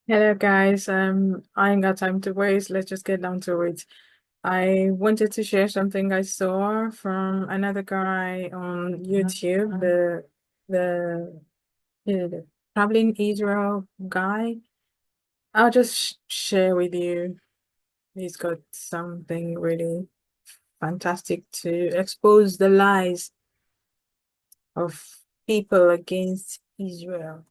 Hello guys, I ain't got time to waste. Let's just get down to it. I wanted to share something I saw from another guy on YouTube, the, the traveling Israel guy. I'll just sh share with you. He's got something really fantastic to expose the lies of people against Israel.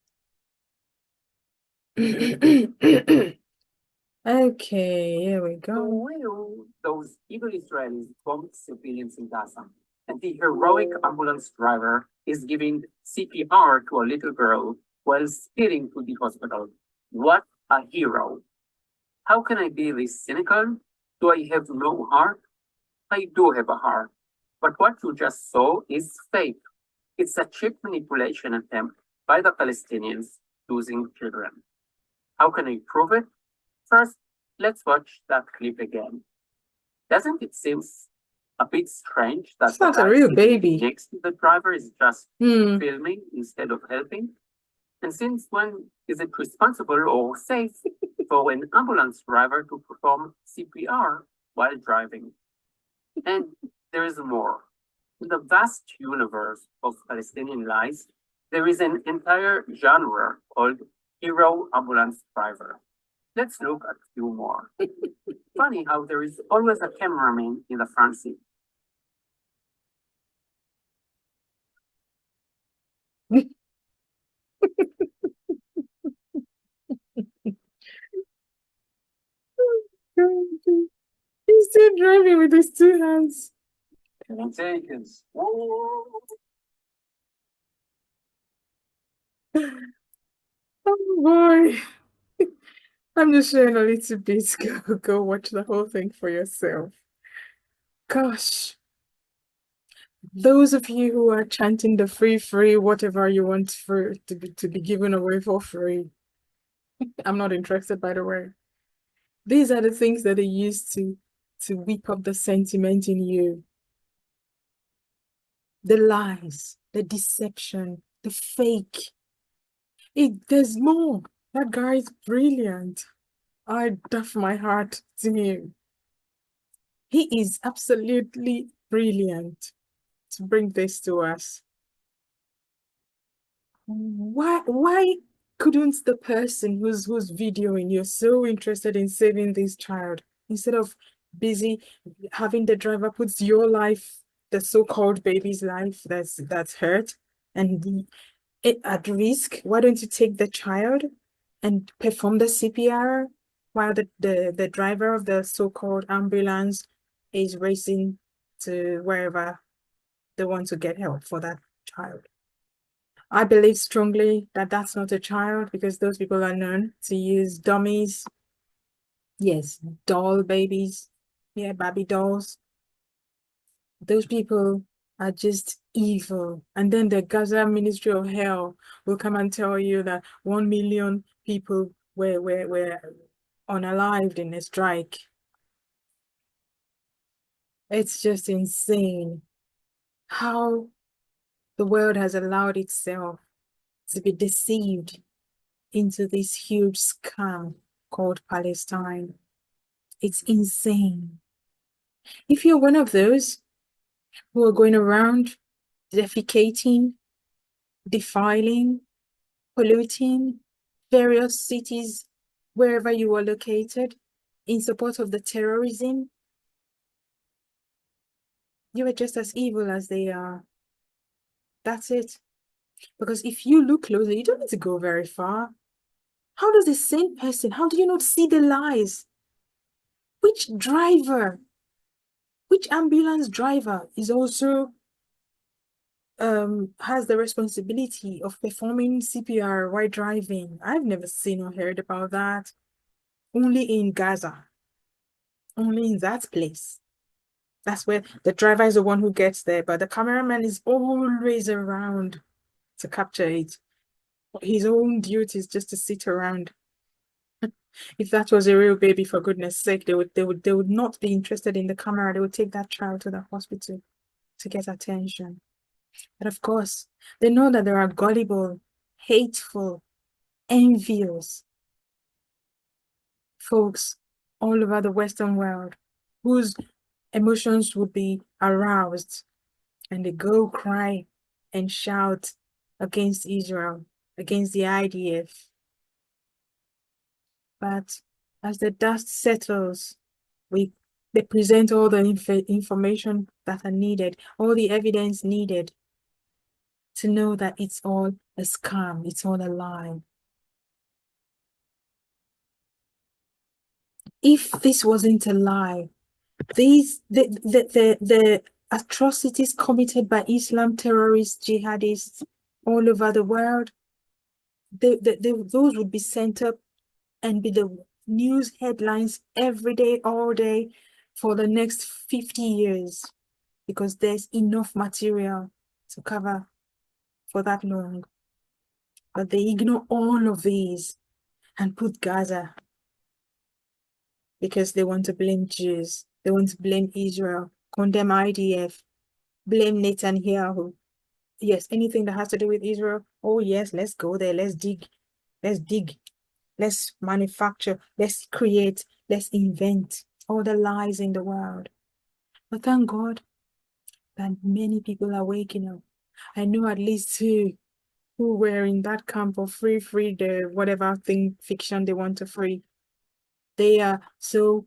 Okay, here we So go. will those evil Israelis bomb civilians in Gaza, and the heroic ambulance driver is giving CPR to a little girl while speeding to the hospital. What a hero! How can I be this cynical? Do I have no heart? I do have a heart. But what you just saw is fake. It's a cheap manipulation attempt by the Palestinians using children. How can I prove it? First, let's watch that clip again. Doesn't it seem a bit strange that It's the not a guy real sitting baby. next to the driver is just Hmm. filming instead of helping? And since when is it responsible or safe for an ambulance driver to perform CPR while driving? And there is more. In the vast universe of Palestinian lies, there is an entire genre called hero ambulance driver. Let's look at a few more. Funny how there is always a cameraman in the front seat. He's still driving with his two hands. Takers. Oh boy. I'm just sharing a little bit. Go watch the whole thing for yourself. Gosh, those of you who are chanting the free, whatever you want for to be given away for free. I'm not interested, by the way. These are the things that they use to whip up the sentiment in you. The lies, the deception, the fake. There's more. That guy is brilliant. I doff my heart to him. He is absolutely brilliant to bring this to us. Why couldn't the person who's videoing you're so interested in saving this child instead of busy having the driver puts your life, the so-called baby's life that's hurt and it at risk, why don't you take the child and perform the CPR while the driver of the so-called ambulance is racing to wherever they want to get help for that child? I believe strongly that that's not a child because those people are known to use dummies. Yes, doll babies. Yeah, Barbie dolls. Those people are just evil. And then the Gaza Ministry of Hell will come and tell you that 1 million people were unalived in a strike. It's just insane how the world has allowed itself to be deceived into this huge scam called Palestine. It's insane. If you're one of those who are going around defecating, defiling, polluting various cities wherever you are located in support of the terrorism, you are just as evil as they are. That's it. Because if you look closely, you don't need to go very far. How does the same person, how do you not see the lies? Which driver, which ambulance driver is also has the responsibility of performing CPR while driving? I've never seen or heard about that. Only in Gaza, only in that place. That's where the driver is the one who gets there, but the cameraman is always around to capture it. His own duty is just to sit around. If that was a real baby, for goodness sake, they would not be interested in the camera. They would take that child to the hospital to get attention. But of course, they know that there are gullible, hateful, envious folks all over the Western world whose emotions would be aroused, and they go cry and shout against Israel, against the IDF. But as the dust settles, they present all the information that are needed, all the evidence needed to know that it's all a scam, it's all a lie. If this wasn't a lie, the atrocities committed by Islam terrorists, jihadists all over the world, those would be sent up and be the news headlines every day, all day, for the next 50 years, because there's enough material to cover for that long. But they ignore all of these and put Gaza because they want to blame Jews. They want to blame Israel, condemn IDF, blame Netanyahu. Yes, anything that has to do with Israel. Oh, yes, let's go there. Let's dig. Let's manufacture. Let's create. Let's invent all the lies in the world. But thank God that many people are waking up. I know at least two who were in that camp of free the whatever thing fiction they want to free. They are so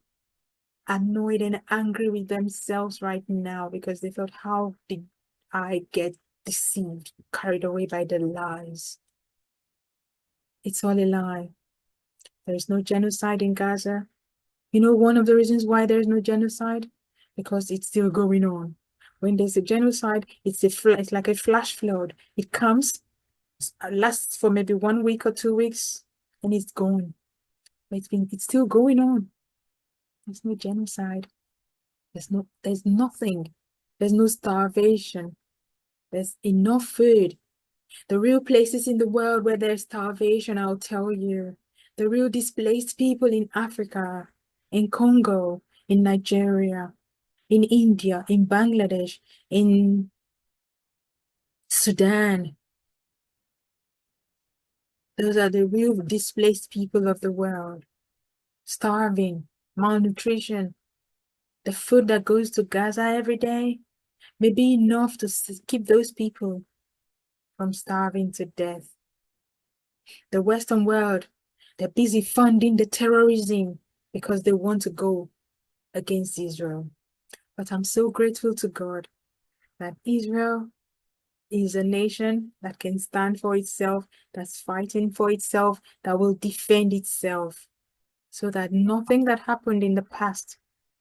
annoyed and angry with themselves right now because they thought, how did I get deceived, carried away by the lies? It's all a lie. There's no genocide in Gaza. You know, one of the reasons why there's no genocide? Because it's still going on. When there's a genocide, it's like a flash flood. It comes, lasts for maybe 1 week or 2 weeks, and it's gone. But it's still going on. There's no genocide. There's nothing. There's no starvation. There's enough food. The real places in the world where there's starvation, I'll tell you. The real displaced people in Africa, in Congo, in Nigeria, in India, in Bangladesh, in Sudan. Those are the real displaced people of the world. Starving, malnutrition. The food that goes to Gaza every day may be enough to keep those people from starving to death. The Western world, they're busy funding the terrorism because they want to go against Israel. But I'm so grateful to God that Israel is a nation that can stand for itself, that's fighting for itself, that will defend itself, so that nothing that happened in the past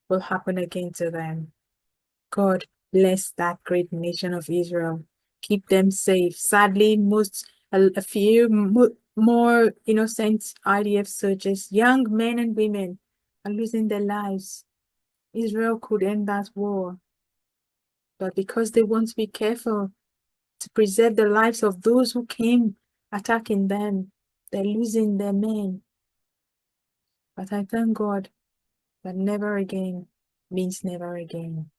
will happen again to them. God bless that great nation of Israel. Keep them safe. Sadly, a few more innocent IDF soldiers, young men and women, are losing their lives. Israel could end that war, but because they want to be careful to preserve the lives of those who came attacking them, they're losing their men. But I thank God that never again means never again.